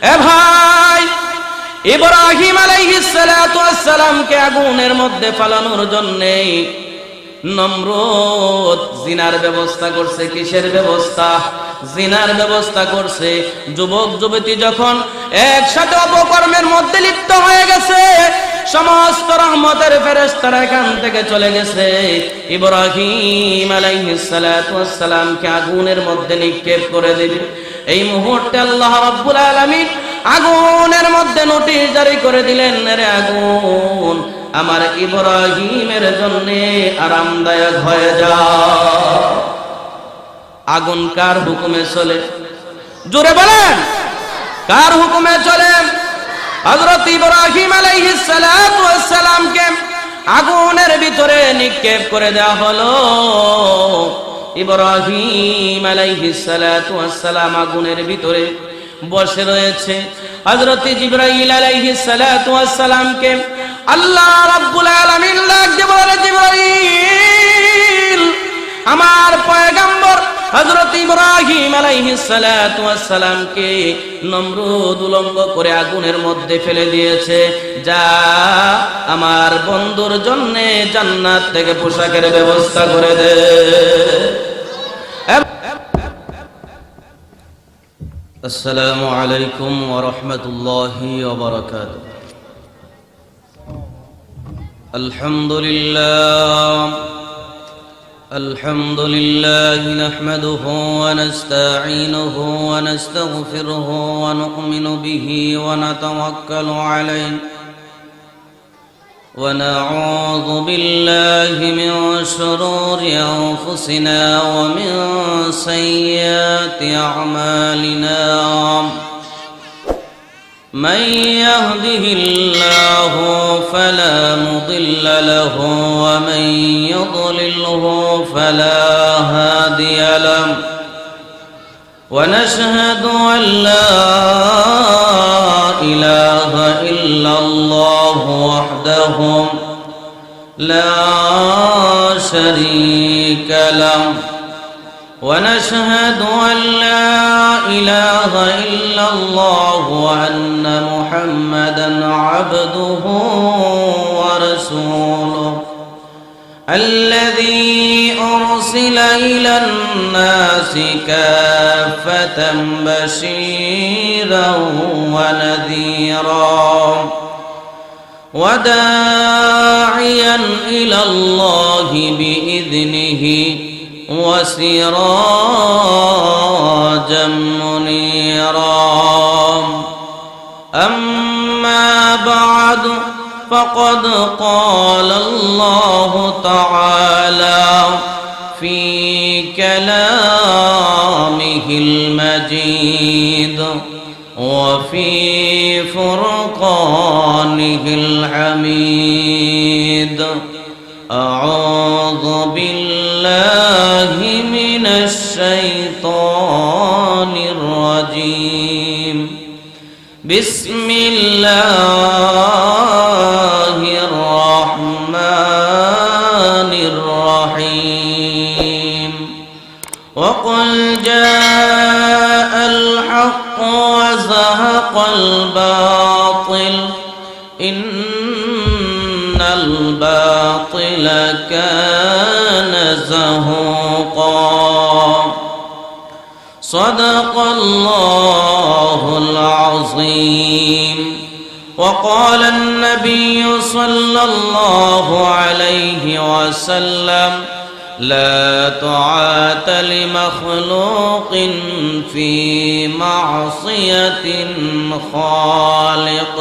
এ ভাই, ইব্রাহিম আলাইহিস সালাতু ওয়াস সালামকে আগুনের মধ্যে ফালানোর জন্য নমরুদ জিনার ব্যবস্থা করছে। কিসের ব্যবস্থা? জিনার ব্যবস্থা করছে। যুবক যুবতী যখন একসাথে অপকর্মের মধ্যে লিপ্ত হয়ে গেছে, সমস্ত রহমতের ফেরেশতারা এখান থেকে চলে গেছে। ইব্রাহিম আলাইহিস সালাতু ওয়াস সালামকে আগুনের মধ্যে নিক্ষেপ করে দিবে। এই মুহূর্তে আল্লাহ রাব্বুল আলামিন আগুনের মধ্যে নোটিশ জারি করে দিলেন, রে আগুন, আমার ইব্রাহিমের জন্য আরামদায়ক হয়ে যাও। আগুন কার হুকুমে চলে? জোরে বলেন, কার হুকুমে চলে? হযরত ইব্রাহিম আলাইহিস সালাতু ওয়াস সালামকে আগুনের ভিতরে নিক্ষেপ করে দেওয়া হলো। ইব্রাহিম আলাইহিস সালাতু ওয়াস সালাম আগুনের ভিতরে বসে রয়েছে। হযরত জিবরাইল আলাইহিস সালাতু ওয়াস সালামকে আল্লাহ রাব্বুল আলামিন ডাক দিয়ে বলে, জিবরাইল, আমার পয়গম্বর হযরত ইব্রাহিম আলাইহিস সালাতু ওয়াস সালামকে নমরুদ উলঙ্গ করে আগুনের মধ্যে ফেলে দিয়েছে। যা আমার বন্ধুর জন্য জান্নাত থেকে পোশাকের ব্যবস্থা করে দে। আসসালামু আলাইকুম ওয়া রাহমাতুল্লাহি ওয়া বারাকাতুহু। الحمد لله نحمده ونستعينه ونستغفره ونؤمن به ونتوكل عليه ونعوذ بالله من شرور أنفسنا ومن سيئات أعمالنا. من يهده الله فلا مضل له ومن يضلله فلا هادي له. ونشهد أن لا إله إلا الله وحده لا شريك له. ونشهد أن لا إله إلا الله وأن محمدا عبده ورسوله الذي أرسل إلى الناس كافة بشيرا ونذيرا وداعيا إلى الله بإذنه وسراجا منيرا. أما بعد فقد قال الله تعالى في كلامه المجيد وفي فرقانه الحميد. أعوذ بالله من الشيطان الرجيم. بسم الله الرحمن الرحيم. وقل جاء الحق وزهق الباطل إن الباطل كان زهوقا. صدق الله العظيم. وقال النبي صلى الله عليه وسلم لا طاعة لمخلوق في معصية خالق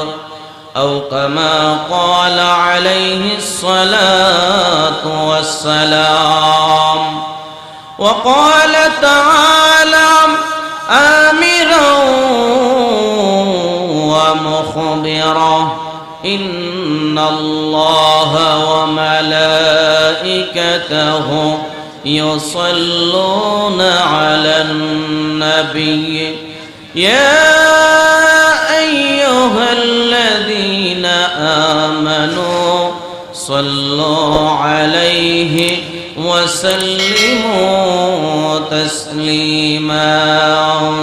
أو كما قال عليه الصلاة والسلام. وقال تعالى آمرا ومخبرا إن الله وملائكته يصلون على النبي يا أيها الذين آمنوا صلوا عليه وسلموا تسليما.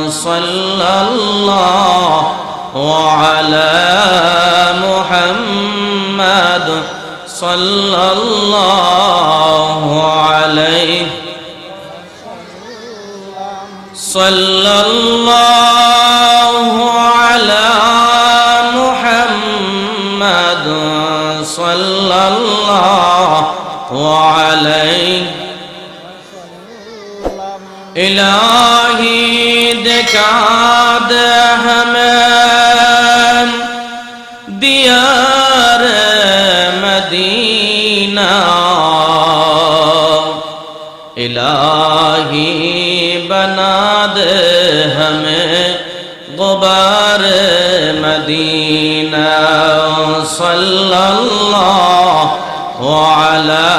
صلى الله وعلى محمد صلى الله عليه صلى الله على محمد صلى الله عليه इलाही दिखा दे हमें दियार मदीना इलाही बना दे हमें गुबार मदीना सल्लल्लाहु अला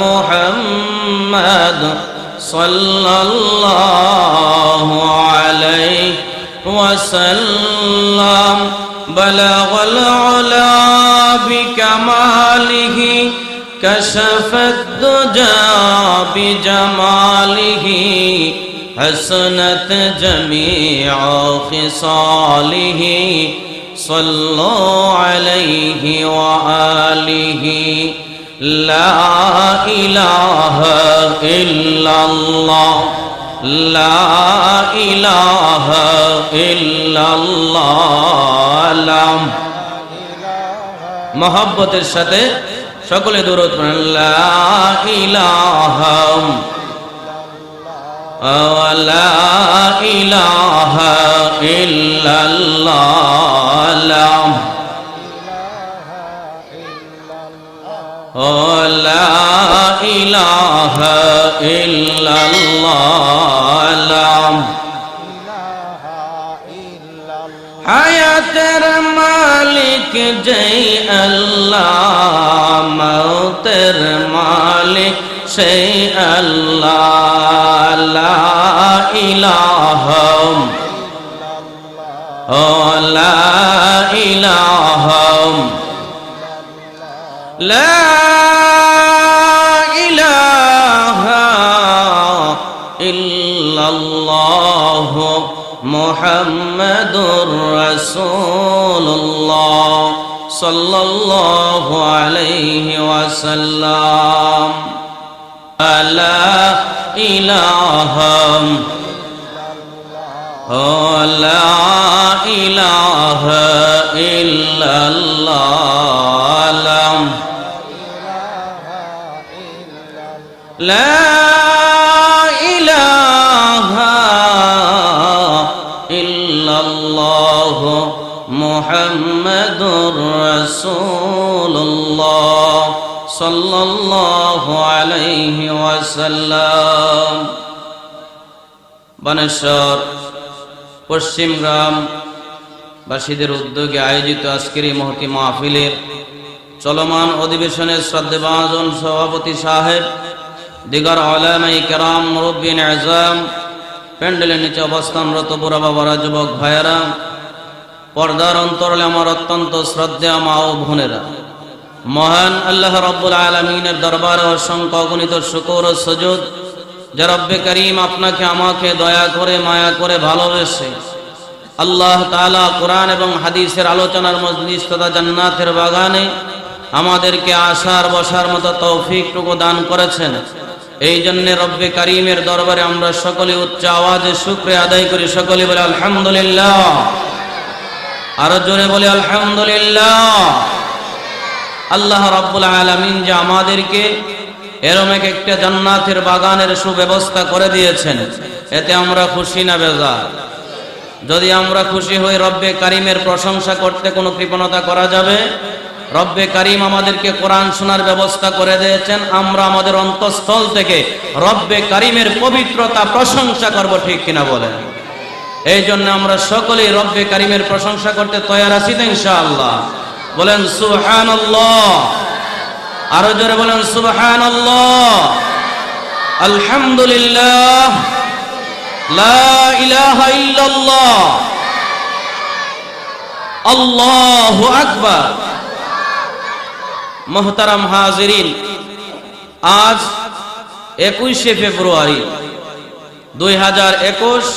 मुहम्मद सल्लल्लाहु अलैहि वसल्लम बलगल उला बिकमालिही कशफत दुजा बिजमालिही हसनत जमीअ खिसालिही सल्लु अलैहि व आलिही ला इलाहा इल्लल्लाह ला इलाहा इल्लल्लाह मोहब्बतेर साथे सकले दुरूद पढ़ेन ला इलाहा ला इलाहा इल्लल्लाह ला इलाहा इल्लल्लाह हायातेर मालिक जय अल्लाह मौतेर मालिक से अल्लाह ला इलाहा ला इलाहा ला इलाहा इल्लल्लाह मुहम्मदुर रसूलुल्लाह सल्लल्लाहु अलैहि वसल्लम ला इलाहा ला इलाहा इल्लल्लाह ला इलाहा इल्लल्लाह मुहम्मदुर रसूलुल्लाह सल्लल्लाहु अलैहि वसल्लम। বানেশ্বর পশ্চিম গ্রাম বাসীদের উদ্যোগে আয়োজিত আজকের এই মহতি মাহফিলের চলমান অধিবেশনের শ্রদ্ধেভাজন সভাপতি সাহেব, দিগার উলামায়ে কেরাম, মুরব্বিন আযম, প্যান্ডেলের নিচে অবস্থানরত বুড়া বাবারা, যুবক ভাইয়েরা, পর্দার অন্তরালে আমার অত্যন্ত শ্রদ্ধেয় মা ও বোনেরা, মহান আল্লাহ রাব্বুল আলামিনের দরবারে অসংখ্য অগণিত শুকর ও সুজুদ যে রব্বে করিম আপনাকে আমাকে দয়া করে মায়া করে ভালোবেসে আল্লাহ তাআলা কোরআন এবং হাদিসের আলোচনার মজলিস তথা জান্নাতের বাগানে আমাদেরকে আসার বসার মতো তৌফিকটুকু দান করেছেন। এই জন্য রব্বে করিমের দরবারে আমরা সকলে উচ্চ আওয়াজে শুকরিয়া আদায় করি। সকলে বলে আলহামদুলিল্লাহ, আরো জোরে বলে আলহামদুলিল্লাহ। আল্লাহ রাব্বুল আলামিন যে আমাদেরকে এরকম একটা জান্নাতের বাগানের সুব্যবস্থা করে দিয়েছেন, এতে আমরা খুশি না বেজার? যদি আমরা খুশি হই, রব্বে করিমের প্রশংসা করতে কোনো কৃপণতা করা যাবে? রব্বে করিম আমাদেরকে কোরআন শোনার ব্যবস্থা করে দিয়েছেন, আমরা আমাদের অন্তঃস্থল থেকে রব্বে করিমের পবিত্রতা প্রশংসা করব, ঠিক কিনা বলেন? এই জন্য আমরা সকলেই রব্বে করিমের প্রশংসা করতে তৈরি আছি তো ইনশাআল্লাহ? বলেন সুবহানাল্লাহ, আরো জোরে বলেন সুবহানাল্লাহ, আলহামদুলিল্লাহ, লা ইলাহা ইল্লাল্লাহ, আল্লাহু আকবার। মোহতারাম হাজিরিন, আজ 21শে ফেব্রুয়ারি 2021,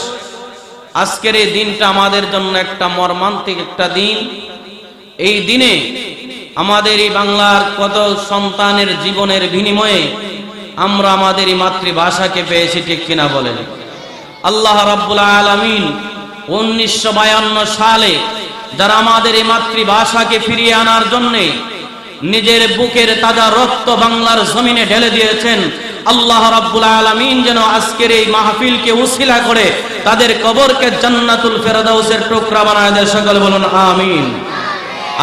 আজকের এই দিনটা আমাদের জন্য একটা মর্মান্তিক একটা দিন। এই দিনে আমাদের এই বাংলার কত সন্তানের জীবনের বিনিময়ে আমরা আমাদের এই মাতৃভাষাকে পেয়েছি, ঠিক কিনা বলেন? আল্লাহ রাব্বুল আলামিন 1952 সালে যারা আমাদের এই মাতৃভাষাকে ফিরিয়ে আনার জন্যে নিজের বুকের তাজা রক্ত বাংলার জমিনে ঢেলে দিয়েছেন, আল্লাহ রাব্বুল আলামিন যেন আজকের এই মাহফিলকে উসিলা করে তাদের কবরকে জান্নাতুল ফেরদাউসের টুকরা বানায় দেয়। সকলে বলুন আমিন।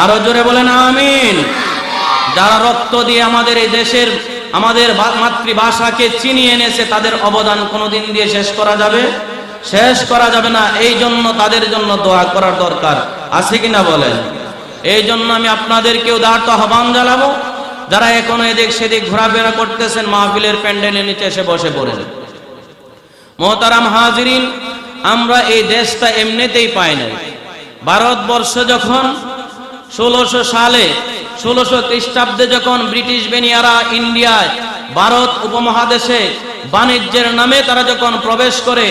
আরো জোরে বলেন আমিন। যারা রক্ত দিয়ে আমাদের এই দেশের আমাদের মাতৃভাষাকে চিনিয়ে এনেছে তাদের অবদান কোনোদিন দিয়ে শেষ করা যাবে? শেষ করা যাবে না। এই জন্য তাদের জন্য দোয়া করার দরকার আছে কিনা বলেন? এই জন্য আমি আপনাদেরকে উদারত আহ্বান জানাবো, যারা এখনো এদিক সেদিক ঘোরাফেরা করতেছেন, মাহফিলের প্যান্ডেলের নিচে এসে বসে পড়েন। মোহতারাম হাজিরিন, আমরা এই দেশটা এমনিতেই পাই নাই। ভারতবর্ষ যখন 1600 সালে 1600 খ্রিস্টাব্দে যখন ব্রিটিশ বেনিয়ারা ইন্ডিয়ায় ভারত উপমহাদেশে বাণিজ্যের নামে তারা যখন প্রবেশ করে,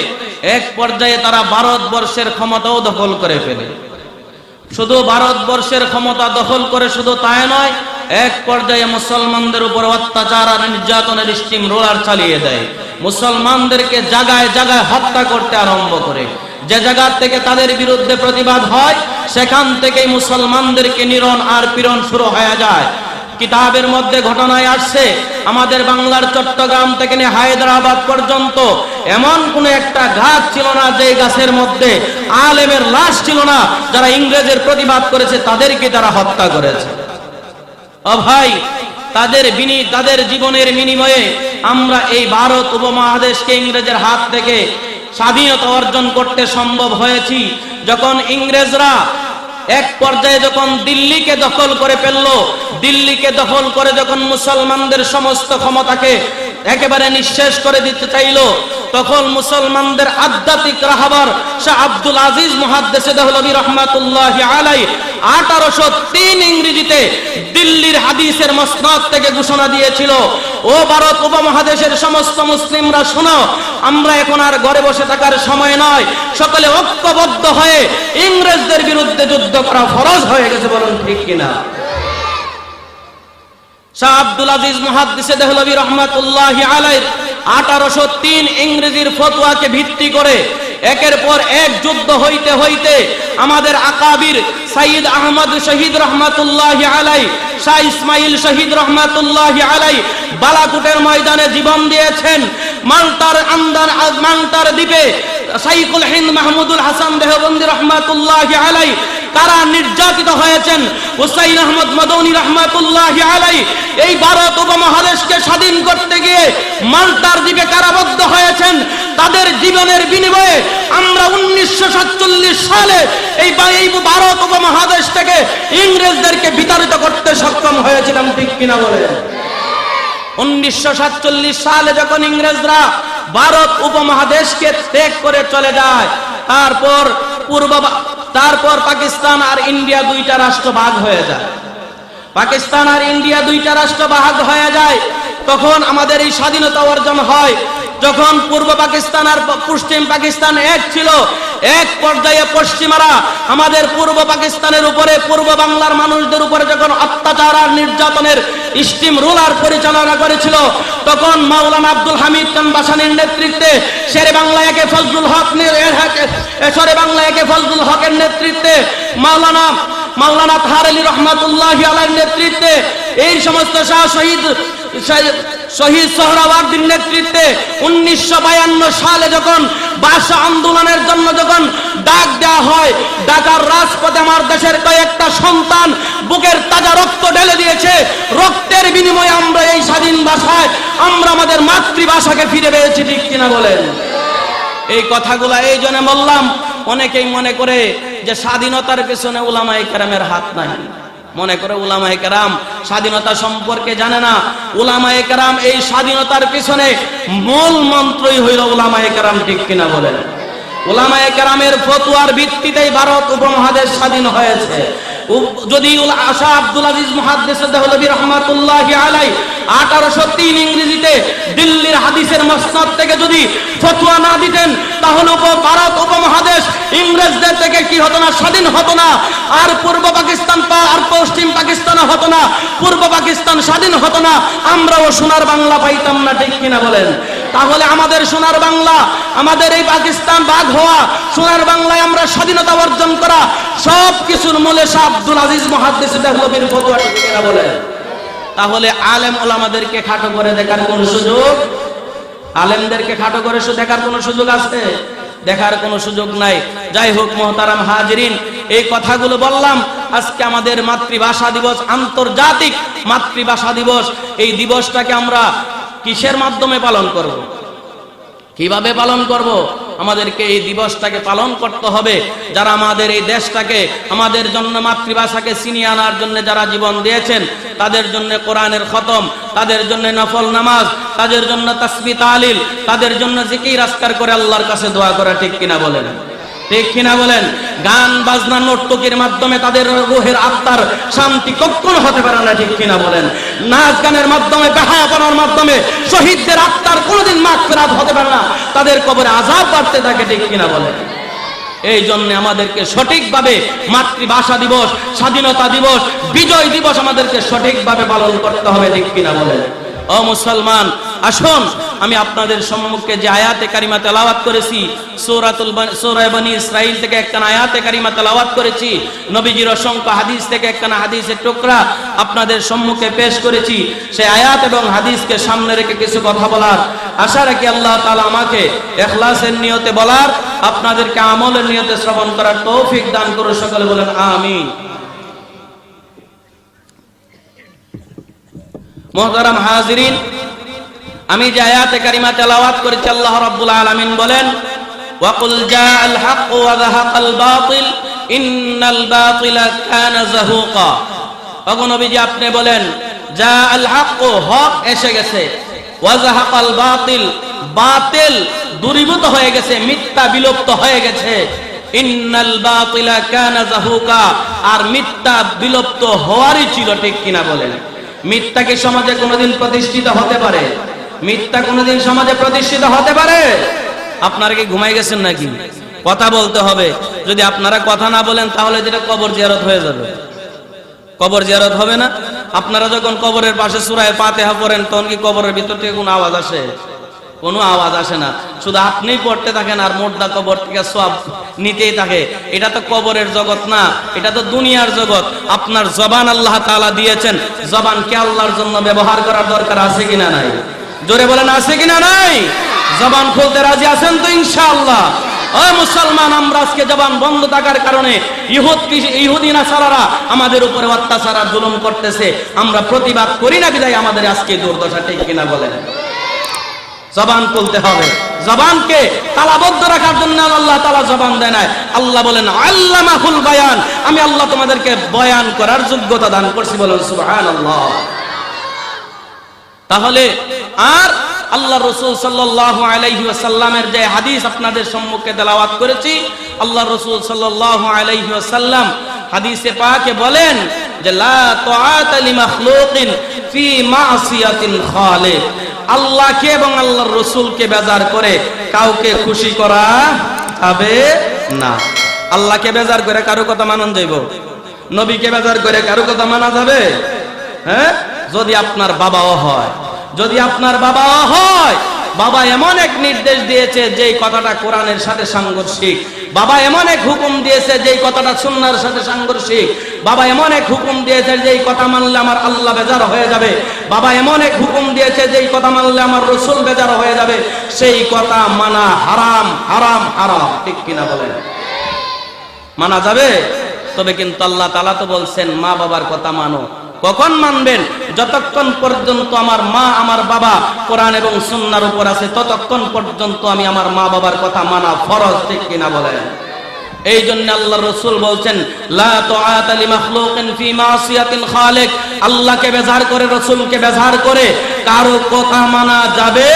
এক পর্যায়ে তারা ভারতবর্ষের ক্ষমতাও দখল করে ফেলে। শুধু ভারতবর্ষের ক্ষমতা দখল করে শুধু তাই নয়, এক পর্যায়ে মুসলমানদের উপর অত্যাচার আর নির্যাতনের স্টিম রোলার চালিয়ে দেয়। মুসলমানদেরকে জায়গায় জায়গায় হত্যা করতে আরম্ভ করে। যে জায়গা থেকে তাদের বিরুদ্ধে প্রতিবাদ হয় সেখান থেকেই মুসলমানদেরকে নিরণ আর পীড়ন শুরু হয়ে যায়। কিতাবের মধ্যে ঘটনায় আসছে, আমাদের বাংলার চট্টগ্রাম থেকে নিয়ে হায়দ্রাবাদ পর্যন্ত এমন কোন একটা গাছ ছিল না যে গাছের মধ্যে আলেমের লাশ ছিল না। যারা ইংরেজের প্রতিবাদ করেছে তাদেরকে তারা হত্যা করেছে। ও ভাই, তাদের জীবনের বিনিময়ে আমরা এই ভারত উপমহাদেশকে ইংরেজের হাত থেকে স্বাধীনতা অর্জন করতে সম্ভব হয়েছি। যখন ইংরেজরা এক পর্যায়ে যখন দিল্লিকে দখল করে ফেললো, দিল্লিকে দখল করে যখন মুসলমানদের সমস্ত ক্ষমতাকে একেবারে নিঃশেষ করে দিতে চাইলো, তখন মুসলমানদের আধ্যাত্মিক রাহবার শাহ আব্দুল আজিজ মুহাদ্দিসে দেহলভী রাহমাতুল্লাহি আলাইহি 1803 ইংরেজিতে দিল্লির হাদিসের মসনদ থেকে ঘোষণা দিয়েছিল, ও ভারত উপমহাদেশের সমস্ত মুসলিমরা শোনো, আমরা এখন আর ঘরে বসে থাকার সময় নয়, সকলে ঐক্যবদ্ধ হয়ে ইংরেজদের বিরুদ্ধে যুদ্ধ করা ফরজ হয়ে গেছে। বলুন ঠিক কিনা? শাহ আব্দুল আজিজ মুহাদ্দিসে দেহলভী রাহমাতুল্লাহি আলাইহি 1803 ইংরেজির ফতোয়াকে ভিত্তি করে একের পর এক যুদ্ধ হইতে হইতে আমাদের আকাবির সাইয়্যিদ আহমদ শহীদ রহমাতুল্লাহি আলাইহি, শাহ ইসমাইল শহীদ রহমাতুল্লাহি আলাইহি বালাকোটের ময়দানে জীবন দিয়েছেন। মাল্টার দ্বীপে শাইখুল হিন্দ মাহমুদুল হাসান দেহবন্দি রহমাতুল্লাহি আলাইহি তারা নির্যাতিত হয়েছেন। হুসাইন আহমদ মদনী রহমাতুল্লাহি আলাইহি এই ভারত উপমহাদেশকে স্বাধীন করতে গিয়ে মাল্টার দ্বীপে কারাবদ্ধ হয়েছেন। তাদের জীবনের বিনিময়ে আমরা 1947 সালে এই ভারত উপমহাদেশ থেকে ইংরেজদেরকে বিতাড়িত করতে সক্ষম হয়েছিলাম, ঠিক কিনা বলেন? 1947 সালে যখন ইংরেজরা ভারত উপমহাদেশকে ত্যাগ করে চলে যায়, তারপর পাকিস্তান আর ইন্ডিয়া দুইটা রাষ্ট্র ভাগ হয়ে যায়। পাকিস্তান আর ইন্ডিয়া দুইটা রাষ্ট্র ভাগ হয়ে যায়। তখন আমাদের এই স্বাধীনতা অর্জন হয়। যখন পূর্ব পাকিস্তান আর পশ্চিম পাকিস্তান এক ছিল, এক পর্যায়ে পশ্চিমারা আমাদের পূর্ব পাকিস্তানের উপরে, পূর্ব বাংলার মানুষদের উপরে যখন অত্যাচার আর নির্যাতনের স্টিম রোলার পরিচালনা করেছিল, তখন মাওলানা আব্দুল হামিদ খান ভাসানীর নেতৃত্বে শেরে বাংলা একে ফজলুল হকের নেতৃত্বে মাওলানা তাহার আলী রহমাতুল্লাহি আলাইহির নেতৃত্বে এই সমস্ত শহীদ সোহরাওয়ার্দীর নেতৃত্বে 1952 সালে যখন ভাষা আন্দোলনের জন্য যখন ডাক দেওয়া হয়, ঢাকার রাজপথে আমার দেশের কয়েকটা সন্তান বুকের তাজা রক্ত ঢেলে দিয়েছে। রক্তের বিনিময়ে আমরা এই স্বাধীন ভাষায় আমরা আমাদের মাতৃভাষাকে ফিরে পেয়েছি, ঠিক কিনা বলেন? এই কথাগুলা এই জন্য বললাম, অনেকেই মনে করে যে স্বাধীনতার পেছনে উলামায়ে কেরামের হাত নাই। মনে করে উলামায়ে কেরাম স্বাধীনতা সম্পর্কে জানে না। উলামায়ে কেরাম এই স্বাধীনতার পিছনে মূল মন্ত্রই হইল উলামায়ে কেরাম, ঠিক কিনা বলেন? উলামায়ে কেরামের ফতোয়ার ভিত্তিতেই ভারত উপমহাদেশ স্বাধীন হয়েছে। যদি শাহ আব্দুল আজিজ মুহাদ্দিস দেহলভী রাহমাতুল্লাহি আলাইহি 1803 ইংরেজিতে দিল্লির হাদিসের মসনদ থেকে যদি ফতোয়া না দিতেন, তাহলে ভারত উপমহাদেশ ইংরেজদের থেকে কি হতো না, স্বাধীন হতো না। আর পূর্ব পাকিস্তান আর পশ্চিম পাকিস্তান হতো না, পূর্ব পাকিস্তান স্বাধীন হতো না, আমরাও সোনার বাংলা পাইতাম না, ঠিক কিনা বলেন? তাহলে আমাদের সোনার বাংলা, আমাদের এই পাকিস্তান ভাগ হওয়া, সোনার বাংলায় আমরা স্বাধীনতা অর্জন করা, সব কিছুর মূলে শাহ আব্দুল আজিজ মুহাদ্দিস দেহলভীর ফতোয়া, ঠিক কিনা বলেন? তাহলে আলেম ওলামাদেরকে খাটো করে দেখার কোন সুযোগ, আলেমদেরকে খাটো করে দেখার কোন সুযোগ আছে? দেখার কোনো সুযোগ নাই। যাই হোক মুহতারাম হাজিরিন, এই কথাগুলো বললাম। আজকে আমাদের মাতৃভাষা দিবস, আন্তর্জাতিক মাতৃভাষা দিবস। এই দিবসটাকে আমরা কিসের মাধ্যমে পালন করব? কিভাবে পালন করব? আমাদেরকে এই দিবসটাকে পালন করতে হবে। যারা আমাদের এই দেশটাকে, আমাদের জন্য মাতৃভাষাকে ছিনিয়ে আনার জন্য যারা জীবন দিয়েছেন, তাদের জন্য কোরআনের খতম, তাদের জন্য নফল নামাজ, তাদের জন্য তাসবিহ তাহলিল, তাদের জন্য জিকির আজকার করে আল্লাহর কাছে দোয়া করা, ঠিক কিনা বলেন? ঠিক কিনা বলেন? গান বাজনা নর্তকীর মাধ্যমে তাদের রূহের আত্মার শান্তি কখনো হতে পারে না, ঠিক কিনা বলেন? নাচ গানের মাধ্যমে, বেহায়াপনার মাধ্যমে শহীদদের আত্মার কোনোদিন মাগফিরাত হতে পারে না, তাদের কবরে আযাব বাড়তে থাকে, ঠিক কিনা বলেন? এই জন্য আমাদেরকে সঠিকভাবে মাতৃভাষা দিবস, স্বাধীনতা দিবস, বিজয় দিবস আমাদেরকে সঠিকভাবে পালন করতে হবে, ঠিক কিনা বলেন? ও মুসলমান, আসুন আমি আপনাদের সম্মুখে যে আয়াতে কারিমা তেলাওয়াত করেছি, সূরা বনী ইসরাইল থেকে একটা আয়াতে কারিমা তেলাওয়াত করেছি, নবীজির অসংখ্য হাদিস থেকে একটা হাদিসের টুকরা আপনাদের সম্মুখে পেশ করেছি। সেই আয়াত এবং হাদিসকে সামনে রেখে কিছু কথা বলার আশা রাখি। আল্লাহ তাআলা আমাকে ইখলাসের নিয়তে বলার, আপনাদেরকে আমলের নিয়তে শ্রবণ করার তৌফিক দান করুন। সকলে বলেন আমিন। মুহতারাম হাজিরিন, আমি যে আয়াতে কারিমা তেলাওয়াত করেছি, আল্লাহ রাব্বুল আলামিন বলেন, ওয়াকুল জাআল হক ওয়া যাহাকাল বাতিল ইন্নাল বাতিলা কানা যাহুকা। ওগো নবীজি, আপনি বলেন জাআল হক, হক এসে গেছে, ওয়া যাহাকাল বাতিল, বাতিল দূরীভূত হয়ে গেছে, মিথ্যা বিলুপ্ত হয়ে গেছে। ইন্নাল বাতিলা কানা যাহুকা, আর মিথ্যা বিলুপ্ত হওয়ারই ছিল, ঠিক কিনা বলেন? মিথ্যা কি সমাজে কোনোদিন প্রতিষ্ঠিত হতে পারে? মিথ্যা কোনোদিন সমাজে প্রতিষ্ঠিত হতে পারে? আপনারা কি ঘুমাই গেছেন নাকি? কথা বলতে হবে। যদি আপনারা কথা না বলেন, তাহলে যেটা কবর জিয়ারত হয়ে যাবে। কবর জিয়ারত হবে না? আপনারা যখন কবরের পাশে সূরা ফাতিহা পড়েন, তখন কি কবরের ভিতর থেকে কোনো আওয়াজ আসে? কোনো আওয়াজ আসে না। শুধু আপনিই পড়তে থাকেন আর মুর্দা কবর থেকে সওয়াব নিতেই থাকে। এটা তো কবরের জগৎ না, এটা তো দুনিয়ার জগৎ। আপনার জবান আল্লাহ তাআলা দিয়েছেন, জবানকে আল্লাহর জন্য ব্যবহার করার দরকার আছে কিনা নাই? জোরে বলেন, আছে কিনা নাই? জবান খুলতে রাজি আছেন তো ইনশাআল্লাহ? ও মুসলমান, আমরা আজকে জবান বন্ধ থাকার কারণে ইহুদি নাসারারা আমাদের উপরে অত্যাচার আর জুলুম করতেছে। আমরা প্রতিবাদ করি না বিধায় আমাদের আজকে দুর্দশা, ঠিক কিনা বলেন? জবান খুলতে হবে। জবানকে তালাবদ্ধ রাখার জন্য আল্লাহ তাআলা জবান দেয় না। আল্লাহ বলেন আল্লামাহুল বায়ান, আমি আল্লাহ তোমাদেরকে বয়ান করার যোগ্যতা দান করছি, বলেন সুবহানাল্লাহ। তাহলে আর আল্লাহ রাসূল সাল্লাল্লাহু আলাইহি ওয়াসাল্লামের যে হাদিস আপনাদের সম্মুখে তেলাওয়াত করেছি, আল্লাহ রাসূল সাল্লাল্লাহু আলাইহি ওয়াসাল্লাম হাদিসে পাকে বলেন যে লা তাআতা লিমাখলুকিন ফি মাসিয়াতিল খালিক, আল্লাহকে এবং আল্লাহর রাসূলকে বেজার করে কাউকে খুশি করা যাবে না। আল্লাহকে বেজার করে কারো কথা মানা যাইব? নবীকে বেজার করে কারো কথা মানা যাবে? হ্যাঁ, যদি আপনার বাবাও হয়, যদি আপনার বাবাও হয়। বাবা এমন এক নির্দেশ দিয়েছে যেই কথাটা কোরআনের সাথে সাংঘর্ষিক, বাবা এমন এক হুকুম দিয়েছে যেই কথাটা সুন্নাহর সাথে সাংঘর্ষিক, বাবা এমন এক হুকুম দিয়েছে যেই কথা মানলে আমার আল্লাহ বেজার হয়ে যাবে, বাবা এমন এক হুকুম দিয়েছে যেই কথা মানলে আমার রাসূল বেজার হয়ে যাবে, সেই কথা মানা হারাম, হারাম, হারাম, ঠিক কিনা বলেন? মানা যাবে? তবে কিন্তু আল্লাহ তাআলা তো বলছেন মা বাবার কথা মানো। কখন মানবেন? যতক্ষণ পর্যন্ত আমার মা আমার বাবা কোরআন এবং সুন্নাহর উপর আছে, ততক্ষণ পর্যন্ত আমি আমার মা বাবার কথা মানা ফরজ, ঠিক কিনা বলেন? এই জন্য আল্লাহর রাসূল বলছেন লা তাআতা লিমাখলুকিন ফি মাসিয়াতিল খালিক, আল্লাহকে বেজার করে, রাসূলকে বেজার করে কারো কথা মানা যাবে?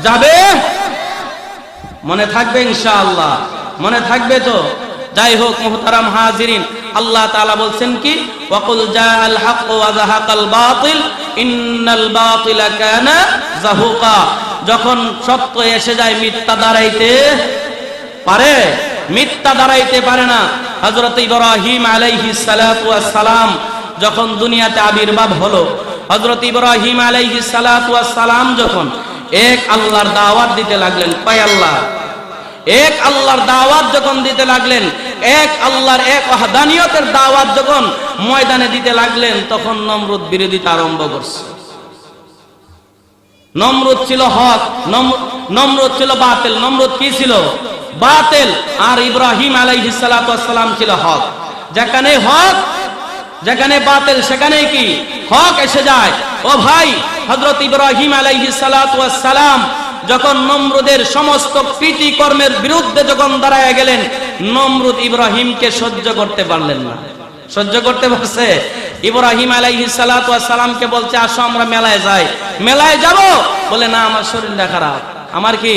যাবে? মনে থাকবে ইনশাআল্লাহ? মনে থাকবে তো? যাই হোক মুহতারাম হাজিরিন, আল্লাহ তাআলা বলছেন কি, ওয়াকুল জাআল হক ওয়া যাহাকাল বাতিল ইন্নাল বাতিলা কানা যাহুকা। যখন সত্য এসে যায় মিথ্যা দাঁড়াইতে পারে? মিথ্যা দাঁড়াইতে পারে না। হযরত ইব্রাহিম আলাইহিস সালাতু ওয়াস সালাম যখন দুনিয়াতে আবির্ভাব হলো, হযরত ইব্রাহিম আলাইহিস সালাতু ওয়াস সালাম যখন এক আল্লাহর দাওয়াত দিতে লাগলেন, কয় আল্লাহ, এক আল্লাহর দাওয়াত যখন দিতে লাগলেন, এক আল্লাহর এক ওয়াহদানিয়তের দাওয়াত যখন ময়দানে দিতে লাগলেন, তখন নমরুদ বিরোধিতা আরম্ভ করছে। নমরুদ ছিল হক, নমরুদ ছিল বাতিল। নমরুদ কি ছিল? বাতিল। আর ইব্রাহিম আলাইহিস সালাতু ওয়াস সালাম ছিল হক। যেখানে হক, যেখানে বাতিল, সেখানে কি হক এসে যায়। ও ভাই, হযরত ইব্রাহিম আলাইহিস সালাতু ওয়াস সালাম যখন নমরুদের সমস্ত কৃতিকর্মের বিরুদ্ধে যখন দাঁড়ায় গেলেন, নমরুদ ইব্রাহিমকে সহ্য করতে পারলেন না। সহ্য করতে পারছে? ইব্রাহিম আলাইহিস সালাতু ওয়াস সালামকে বলছে, আসো আমরা মেলায় যাই। মেলায় যাব? বলে না, আমার শরীরটা খারাপ। আমার কি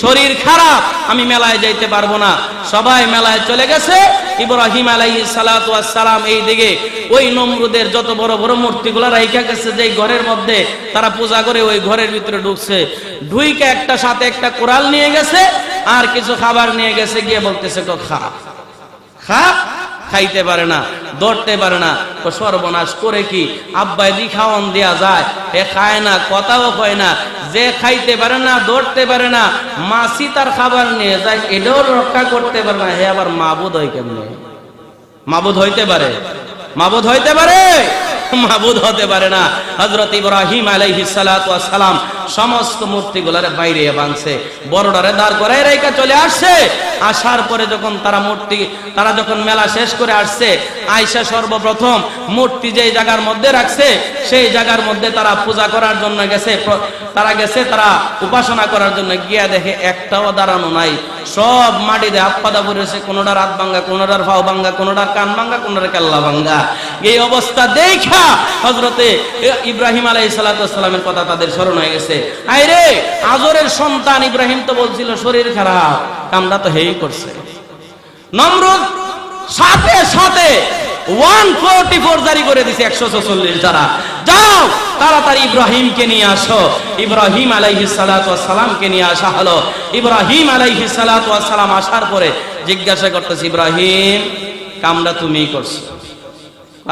শরীর খারাপ, আমি মেলায় যাইতে পারবো না। সবাই মেলায় চলে গেছে। ইব্রাহিম আলাইহিস সালাতু ওয়াস সালাম এই দিকে ওই নমরুদের যত বড় বড় মূর্তিগুলো রাইখা গেছে যে ঘরের মধ্যে তারা পূজা করে, ওই ঘরের ভিতরে ঢুকছে। ঢুইকে একটা সাথে একটা কোরাল নিয়ে গেছে আর কিছু খাবার নিয়ে গেছে, গিয়ে বলতেছে খা খা। খাইতে পারে না, ধরতে পারে না। তো সর্বনাশ করে কি আব্বাই দি খাওয়ান দেয়া যায়? এ খায় না, কথাও কয় না। যে খাইতে পারে না, ধরতে পারে না, মাসি তার খাবার নিয়ে যায়, এটাও রক্ষা করতে পারে না। হে আবার মাবুদ হয় কেমনে? মাবুদ হইতে পারে? মাবুদ হইতে পারে? মাবুদ হতে পারে না। হযরত ইব্রাহিম আলাইহিস সালাতু ওয়াস সালাম সমস্ত মূর্তিগুলোরে বাইরে বাঁধছে, বড়ডারে দাঁড় করায় রেখে চলে আসছে। আসার পরে যখন তারা যখন মেলা শেষ করে আসছে, আয়েশা সর্বপ্রথম মূর্তি যেই জায়গার মধ্যে রাখছে সেই জায়গার মধ্যে তারা পূজা করার জন্য গেছে। তারা উপাসনা করার জন্য গিয়া দেখে একটাও দাঁড়ানো নাই, সব মাটিতে আপাদা পড়েছে। কোনোটার হাত ভাঙ্গা, কোনোটার পাও ভাঙ্গা, কোনোটার কান ভাঙ্গা, কোনোটার কেল্লা ভাঙ্গা। এই অবস্থা দেখা হযরতে ইব্রাহিম আলাইহিস সালাতু ওয়াস সালামের কথা তাদের স্মরণ হয়ে গেছে। আইরে, আজরের সন্তান ইব্রাহিম তো বলছিল শরীর খারাপ, কামটা তো হেই করছে। নমরুদ সাথে সাথে 144 জারি করে দিছে, 146 দ্বারা। যাও তাড়াতাড়ি ইব্রাহিমকে নিয়ে আসো। ইব্রাহিম আলাইহিস সালাতু ওয়াস সালামকে নিয়ে আসা হলো। ইব্রাহিম আলাইহিস সালাতু ওয়াস সালাম আসার পরে জিজ্ঞাসা করতেছে, ইব্রাহিম কামটা তুমিই করছো?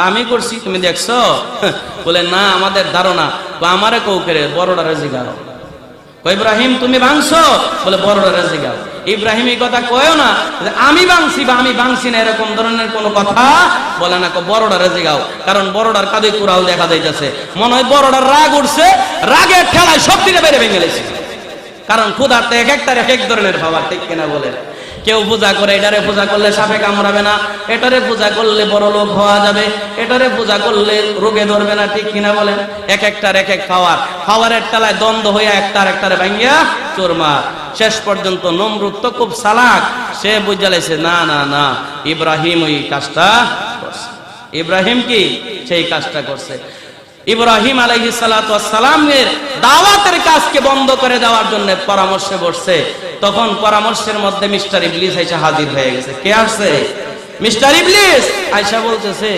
আমি করছি, তুমি দেখছো? বলে না, আমাদের ধারণা। আমারে কৌকেরে বড়ডারে জিগাও। ইব্রাহিম তুমি ভাঙছো? বলে বড়ডারে জিগাও। ইব্রাহিম এই কথা কয়ও না আমি ভাঙছি বা আমি ভাঙছি না, এরকম ধরনের কোনো কথা বলে না। বড়ডারে জিগাও, কারণ বড়ডার কাঁধে কুড়াল দেখা যাইতেছে। মনে হয় বড়ডার রাগ উঠছে, রাগের ঠেলায় সব দিকে বেড়ে ভেঙে গেছে। কারণ ক্ষুধার্ত এক একটার এক এক ধরনের খাবার, ঠিক কিনা বলে? কেউ পূজা করে, এটারে পূজা করলে সাপে কামড়াবে না, এটারে পূজা করলে বড় লোক হওয়া যাবে, এটারে পূজা করলে রোগে ধরবে না, ঠিক কিনা বলেন? এক একটার এক এক খাওয়ারের তলায় দ্বন্দ্ব হইয়া একটারে ভাঙ্গিয়া চোরমার। শেষ পর্যন্ত নমরুদ তো খুব চালাক, সে বুঝালেছে না না না, ইব্রাহিম ওই কাজটা করছে। ইব্রাহিম কি সেই কাজটা করছে। ইব্রাহিম আলাইহিস সালাতু ওয়াস সালামের দাওয়াতের কাজকে বন্ধ করে দেওয়ার জন্য পরামর্শে বসছে। তখন পরামর্শের মধ্যে মিস্টার ইবলিস এসে হাজির হয়ে গেছে। কে আসছে? মিস্টার ইবলিস। আয়েশা বলতেছে,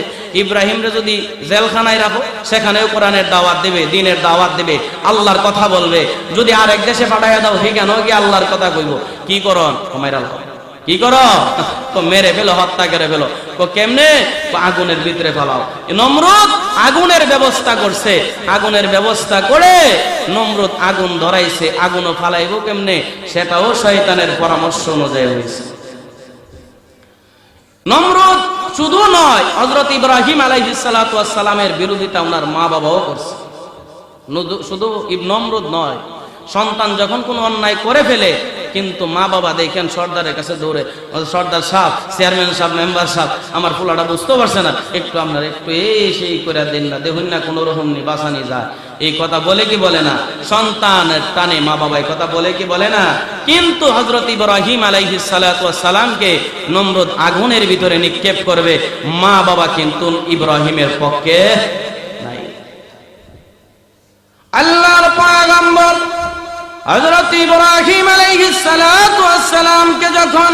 ইব্রাহিমরে যদি জেলখানায় রাখো, সেখানেও কোরআনের দাওয়াত দেবে, দ্বীনের দাওয়াত দেবে, আল্লাহর কথা বলবে। যদি আরেক দেশে পাঠাইয়া দাও, সেখানে গিয়ে আল্লাহর কথা কইব। কি করন? কমাইরা লাও। কি করো? তো মেরে ফেলো, হত্যা করে ফেলো। কেমনে? আগুনের ভিতরে ফেলাও। নমরুদ আগুনের ব্যবস্থা করছে। আগুনের ব্যবস্থা করে নমরুদ আগুন ধরাইছে। আগুনও ফালাইব কেমনে, সেটাও শয়তানের পরামর্শ অনুযায়ী হয়েছে। নমরুদ শুধু নয়, হযরত ইব্রাহিম আলাইহিস সালাতু ওয়াস সালামের বিরোধিতা ওনার মা বাবাও করছে। শুধু নমরুদ নয়, সন্তান যখন কোনো অন্যায় করে ফেলে, কিন্তু মা বাবা দেখেন সর্দারের কাছে দৌড়ে, সর্দার সাহেব, চেয়ারম্যান সাহেব, মেম্বার সাহেব, আমার পোলাটা বুঝতে পারছে না, একটু আপনার একটু এই সেই করে দেন না, দেখুন না কোনো রকম নি বাঁচানি যায়। এই কথা বলে কি বলে না? সন্তানের টানে মা বাবা কথা বলে কি বলে না? কিন্তু হযরত ইব্রাহিম আলাইহিস সালাতু ওয়াস সালামকে নমরুদ আগুনের ভিতরে নিক্ষেপ করবে, মা বাবা কিন্তু ইব্রাহিমের পক্ষে নাই। আল্লাহর পয়গম্বর হযরত ইব্রাহিম আলাইহিস সালাতু ওয়াস সালামকে যখন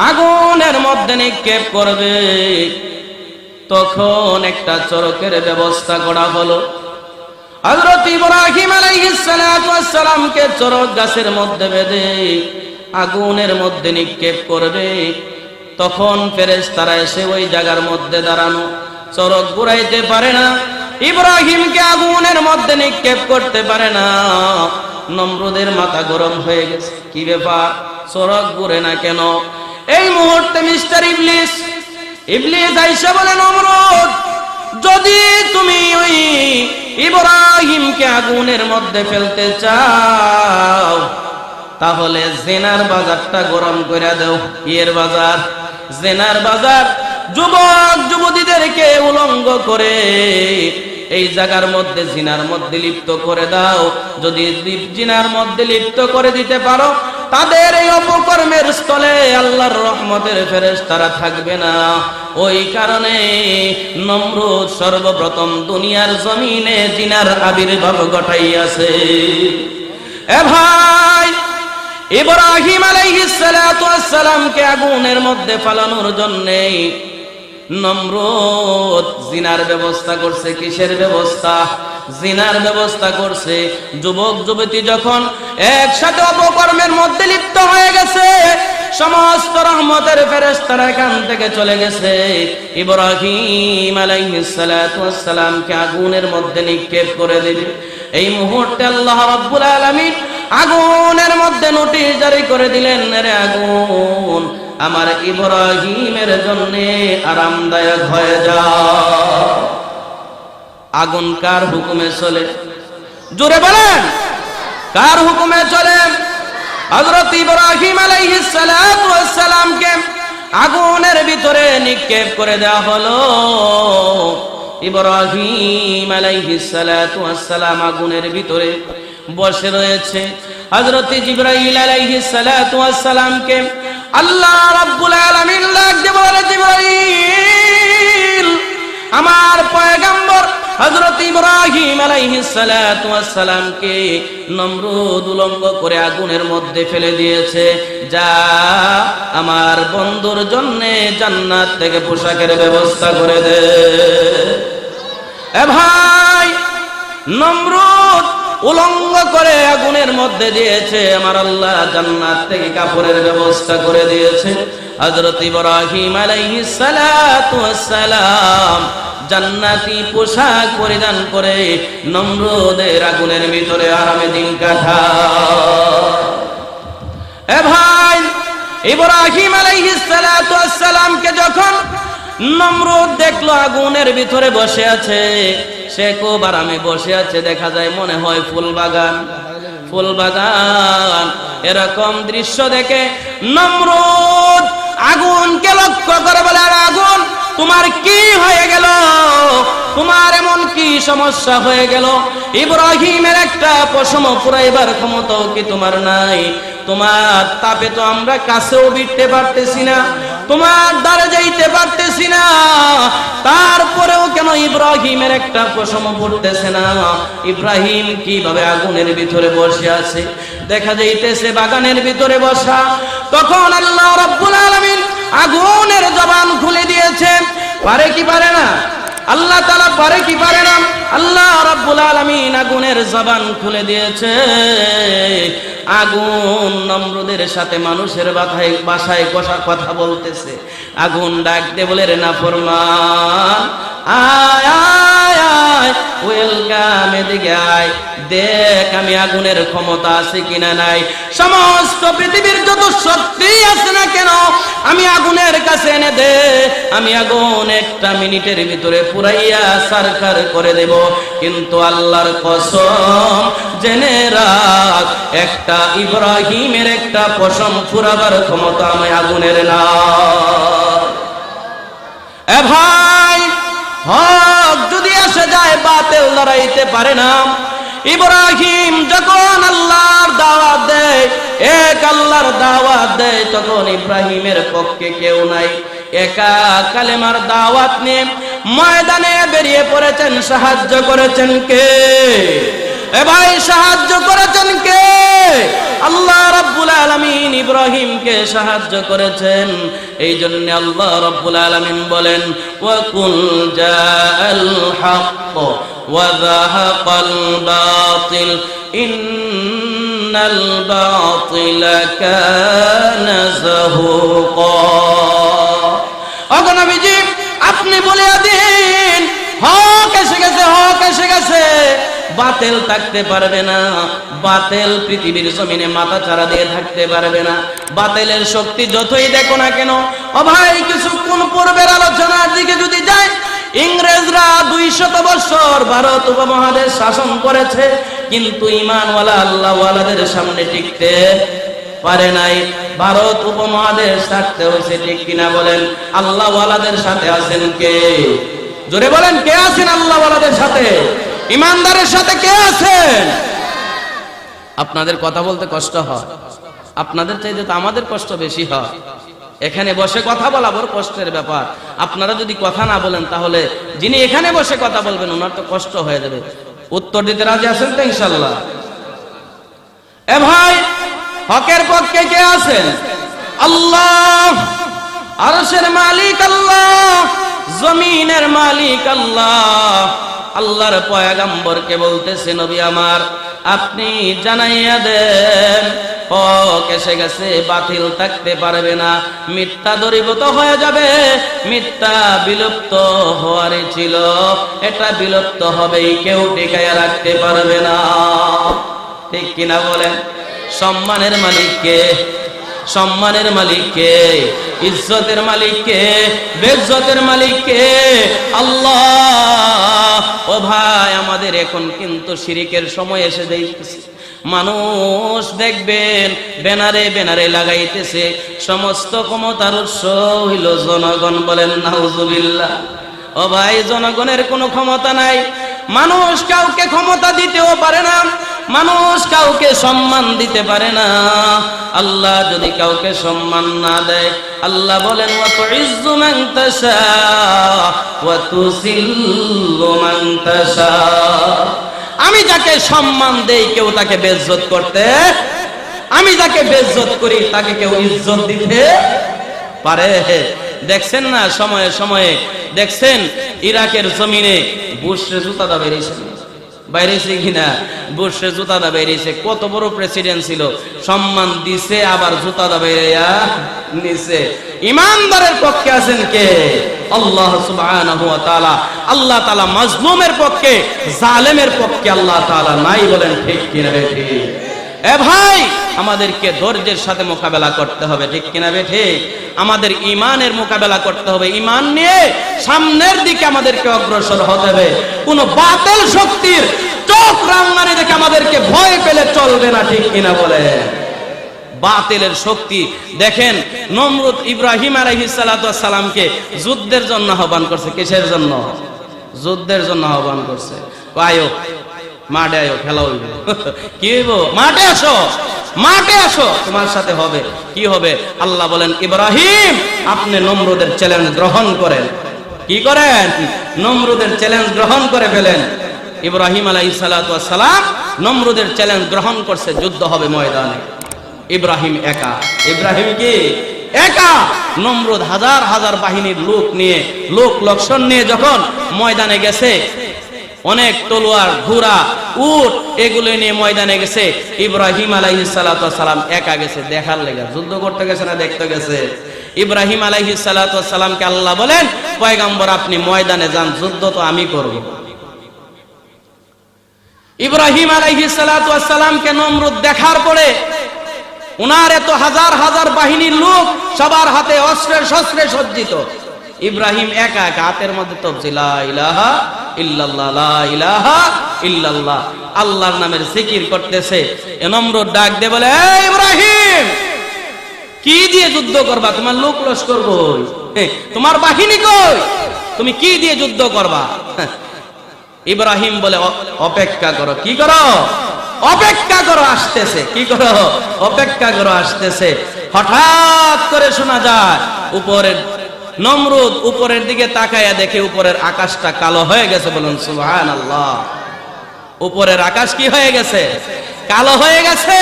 আগুনের মধ্যে নিক্ষেপ করবে, তখন একটা চরকের ব্যবস্থা করা হলো। হযরত ইব্রাহিম আলাইহিস সালাতু ওয়াস সালামকে চরক গাছের মধ্যে বেঁধে আগুনের মধ্যে নিক্ষেপ করবে। তখন ফেরেশতারা এসে ওই জায়গার মধ্যে দাঁড়ানো, চরক ঘুরাইতে পারে না, ইব্রাহিমকে আগুনের মধ্যে নিক্ষেপ করতে পারে না। নমরুদের মাথা গরম হয়ে গেছে, কি ব্যাপার, চরক ঘুরে না কেন? এই মুহূর্তে মিস্টার ইবলিস আইসা বলে, নমরুদ, যদি তুমি ওই ইব্রাহিমকে আগুনের মধ্যে ফেলতে চাও তাহলে জেনার বাজারটা গরম করে দাও। এর বাজার, জেনার বাজার, যুবক যুবতীদেরকে উলঙ্গ করে এই জায়গার মধ্যে জিনার মধ্যে লিপ্ত করে দাও। যদি জিনার মধ্যে লিপ্ত করে দিতে পারো, তাদের এই অপকর্মের স্থলে আল্লাহর রহমতের ফেরেশতারা থাকবে না। ওই কারণে নমরুদ সর্বপ্রথম দুনিয়ার জমিনে জিনার আবির্ভাব ঘটাইয়াছে। এ ভাই, ইব্রাহিম আলাইহিস সালাতু ওয়াস সালামকে আগুনের মধ্যে ফালানোর জন্য নমরুদ জিনার ব্যবস্থা করছে। কিসের ব্যবস্থা? জিনার ব্যবস্থা করছে। যুবক যুবতী যখন একসাথে অপকর্মের মধ্যে লিপ্ত হয়ে গেছে, সমস্ত রহমতের ফেরেশতারা এখান থেকে চলে গেছে। ইব্রাহিম আলাইহিস সালাতু ওয়াস সালামকে আগুনের মধ্যে নিক্ষেপ করে দিবে। এই মুহূর্তে আল্লাহ রাব্বুল আলামিন আগুনের মধ্যে নোটিশ জারি করে দিলেন, রে আগুন, আমার ইব্রাহিমের জন্য আরামদায়ক হয়ে যাও। আগুন কার হুকুমে চলে? জোরে বলেন, কার হুকুমে চলে? হযরত ইব্রাহিম আলাইহিস সালাতু ওয়াস সালামকে আগুনের ভিতরে নিক্ষেপ করে দেওয়া হলো। ইব্রাহিম আলাইহিস সালাতু ওয়াস সালাম আগুনের ভিতরে বসে রয়েছে। হযরত জিবরাইল আলাইহিস সালাতু ওয়াস সালামকে আল্লাহ রাব্বুল আলামিন ডাক দিয়ে বলে, জিবরাইল, আমার পয়গম্বর হযরত ইব্রাহিম আলাইহিস সালাতু ওয়াস সালামকে নমরুদ উলঙ্গ করে আগুনের মধ্যে ফেলে দিয়েছে। যা আমার বন্ধুর জন্য জান্নাত থেকে পোশাকের ব্যবস্থা করে দে। এ ভাই, নমরুদ উলঙ্গ করে আগুনের মধ্যে দিয়েছে, আমার আল্লাহ জান্নাত থেকে কাপড়ের ব্যবস্থা করে দিয়েছে। হযরত ইব্রাহিম আলাইহিস সালাতু ওয়াস সালাম জান্নাতি পোশাক পরিধান করে নমরুদের আগুনের ভিতরে আরামে দিন কাটায়। এ ভাই, ইব্রাহিম আলাইহিস সালাতু ওয়াস সালামকে যখন নমরুদ দেখলো আগুনের ভিতরে বসে আছে, সে খুব আরামে বসে আছে, দেখা যায় মনে হয় ফুল বাগান, ফুল বাগান। এরকম দৃশ্য দেখে নমরুদ আগুনকে লক্ষ্য করে বলে, আরে আগুন, তোমার কি হয়ে গেল? তোমার এমন কি সমস্যা হয়ে গেল? ইব্রাহিমের একটা পশম পুরাইবার ক্ষমতাও কি তোমার নাই? তোমার তাপে তো আমরা কাছেও বিটতে পারতেছি না, তোমার দ্বারে যাইতে পারতেছি না, তারপরেও কেন ইব্রাহিমের একটা পশম পড়তেছে না? ইব্রাহিম কিভাবে আগুনের ভিতরে বসে আছে? দেখা যাইতেছে বাগানের ভিতরে বসা। তখন আল্লাহ রাব্বুল আলামিন আগুনের জবান খুলে দিয়েছে। পারে কি পারে না? আল্লাহ তাআলা পারে কি পারে না? আল্লাহ রাব্বুল আলামিন আগুনের জবান খুলে দিয়েছে। আগুন নমরুদের সাথে মানুষের ভাষায় কথা বলতেছে। আগুন ডাক দিয়ে বলে, রে নাফরমান, আয় আয় আয়, ওয়েলকাম, এদিকে আয়, দেখ আমি আগুনের ক্ষমতা আছে কিনা নাই। সমস্ত পৃথিবীর যত শক্তি আছে না কেন, আমি আগুনের কাছে এনে দে, আমি আগুন একটা মিনিটের ভিতরে পুরাইয়া সারখার করে দেব। কিন্তু আল্লাহর কসম, জেনে রাখ, একটা ইব্রাহিমের একটা পশম ফুরাবার ক্ষমতা আমি আগুনের না। এ ভাই, হক যদি এসে যায়, বাতিল লড়াইতে পারে না। ইব্রাহিম যখন আল্লাহর দাওয়াত দেয়, এক আল্লাহর দাওয়াত দেয়, তখন ইব্রাহিমের পক্ষে কেউ নাই। একা কালেমার দাওয়াত নিয়ে ময়দানে বেরিয়ে পড়েছেন। সাহায্য করেছেন কে? এ ভাই, সাহায্য করেছেন কে? আল্লাহ রাব্বুল আলামিন ইব্রাহিমকে সাহায্য করেছেন। এই জন্য আল্লাহ রাব্বুল আলামিন বলেন ওয়া কুল জাআল হক ওয়া যাহাকাল বাতিল ইন্নাল বাতিলা কানা যাহুকা। ওগো নবীজি, আপনি বলে দিন হক এসে গেছে, হক এসে গেছে, বাতিল থাকতে পারবে না। বাতিল পৃথিবীর জমিনে মাথা চারা দিয়ে থাকতে পারবে না। বাতিলের শক্তি যতই দেখো না কেন। ও ভাই, কিছুক্ষণ পূর্বের আলোচনার দিকে যদি যাই, ইংরেজরা 200 বছর ভারত উপমহাদেশ শাসন করেছে, কিন্তু ঈমানওয়ালা আল্লাহওয়ালাদের সামনে টিকতে পারে নাই। ভারত উপমহাদেশ থাকতে হয়েছে, ঠিক কিনা বলেন? আল্লাহওয়ালাদের সাথে আছেন কে? জোরে বলেন, কে আছেন আল্লাহওয়ালাদের সাথে? ইমানদারের সাথে কে আছেন? আপনাদের কথা বলতে কষ্ট হয়, আপনাদের চাইতে তো আমাদের কষ্ট বেশি হয়। এখানে বসে কথা বলা বড় কষ্টের ব্যাপার। আপনারা যদি কথা না বলেন, তাহলে যিনি এখানে বসে কথা বলবেন ওনার তো কষ্ট হয়ে যাবে। উত্তর দিতে রাজি আছেন তো ইনশাআল্লাহ? এ ভাই, হকের পক্ষে কে আছেন? আল্লাহ। আরশের মালিক আল্লাহ, জমিনের মালিক আল্লাহ। আল্লাহর পয়গম্বরকে বলতেছে, নবী আমার, আপনি জানাইয়া দেন হক এসে গেছে, বাতিল থাকতে পারবে না, মিথ্যা দূরীভূত হয়ে যাবে। মিথ্যা বিলুপ্ত হওয়ারই ছিল, এটা বিলুপ্ত হবেই, কেউ টিকায়া রাখতে পারবে না। ঠিক কিনা বলেন? সম্মানের মালিককে, সম্মানের মালিককে, ইজ্জতের মালিককে, বেইজ্জতের মালিককে আল্লাহ। ও ভাই, আমাদের এখন কিন্তু শিরিকের সময় এসে যাইতেছে। মানুষ দেখবেন ব্যানারে ব্যানারে লাগাইতেছে, সমস্ত ক্ষমতার উৎস হইল জনগণ। বলেন নাউজুবিল্লাহ। ও ভাই, জনগণের কোনো ক্ষমতা নাই। মানুষ কাউকে ক্ষমতা দিতেও পারে না, মানুষ কাউকে সম্মান দিতে পারে না। আল্লাহ যদি কাউকে সম্মান না দেয়, আল্লাহ বলেন ওয়া তুইজ্জু মান তাশা ওয়া তুযিল্লু মান তাশা। আমি যাকে সম্মান দেই কেউ তাকে বেইজ্জত করতে, আমি যাকে বেইজ্জত করি তাকে কেউ ইজ্জত দিতে পারে। দেখছেন না, সময়ে সময়ে দেখছেন ইরাকের জমিনে বুশরে জুতা দা বেরিয়েছে, বাইরেছে কিনা? বুশরে জুতা দা বেরিয়েছে। কত বড় প্রেসিডেন্ট ছিল, সম্মান দিছে আবার জুতা দা বেরিয়া নিছে। ইমানদারের পক্ষে আছেন কে? আল্লাহ সুবহানাহু ওয়া তাআলা। আল্লাহ তাআলা মাজলুমের পক্ষে, জালেমের পক্ষে আল্লাহ তাআলা নাই। বলেন ঠিক কিনা? ঠিক। এ ভাই, আমাদেরকে ধৈর্যের সাথে মোকাবেলা করতে হবে, ঠিক কিনা? ঠিক। আমাদের ঈমানের মোকাবেলা করতে হবে। ঈমান নিয়ে সামনের দিকে আমাদেরকে অগ্রসর হতে হবে। কোন বাতিল শক্তির চোখ রাঙানি দেখে আমাদেরকে ভয় পেলে চলবে না, ঠিক কিনা বলে? বাতিলের শক্তি দেখেন, নমরুদ ইব্রাহিম আলাইহিস সালাতু ওয়াস সালামকে যুদ্ধের জন্য আহ্বান করছে। কিসের জন্য? যুদ্ধের জন্য আহ্বান করছে। আয়ো মাঠে, আয়ো, খেলা হইবে। কি হইব? মাঠে আসো, মাঠে আসো, তোমার সাথে হবে। কি হবে? আল্লাহ বলেন, ইব্রাহিম, আপনি নমরুদের চ্যালেঞ্জ গ্রহণ করেন। কি করেন? নমরুদের চ্যালেঞ্জ গ্রহণ করে ফেলেন। ইব্রাহিম আলাইহিস সালাতু ওয়াস সালাম নমরুদের চ্যালেঞ্জ গ্রহণ করছে, যুদ্ধ হবে ময়দানে। ইব্রাহিম একা। ইব্রাহিম কি একা? নমরুদ হাজার হাজার বাহিনীর লোক নিয়ে, লোক লক্ষণ নিয়ে যখন ময়দানে গেছে, অনেক তলোয়ার, ঘোড়া, উট এগুলো নিয়ে ময়দানে গেছে, ইব্রাহিম আলাইহিস সালাতু ওয়াস সালাম একা গেছে। দেখার লেগা, যুদ্ধ করতে গেছে না দেখতে গেছে। ইব্রাহিম আলাইহিস সালাতু ওয়াস সালামকে আল্লাহ বলেন, পয়গম্বর আপনি ময়দানে যান, যুদ্ধ তো আমি করব। ইব্রাহিম আলাইহিস সালাতু ওয়াস সালামকে নমরুদ দেখার পরে, উনার এত হাজার হাজার বাহিনীর লোক, সবার হাতে অস্ত্রে শস্ত্রে সজ্জিত, ইব্রাহিম একা একা, হাতের মধ্যে তসবিহ, লা ইলাহা ইল্লাল্লাহ, লা ইলাহা ইল্লাল্লাহ, আল্লাহর নামের জিকির করতেছে। নমরুদ ডাক দিয়ে বলে, এই ইব্রাহিম, কি দিয়ে যুদ্ধ করবা? তোমার লোক লস্কর কই? তোমার বাহিনী কই? তুমি কি দিয়ে যুদ্ধ করবা? ইব্রাহিম বলে, অপেক্ষা করো। কি করো? অপেক্ষা করো, আসতেছে। কি করো? অপেক্ষা করো, আসতেছে। হঠাৎ করে শোনা যায় উপরের, নমরুদ উপরের দিকে তাকায়া দেখে উপরের আকাশটা কালো হয়ে গেছে। বলুন সুবহানাল্লাহ। উপরের আকাশ কি হয়ে গেছে? কালো হয়ে গেছে।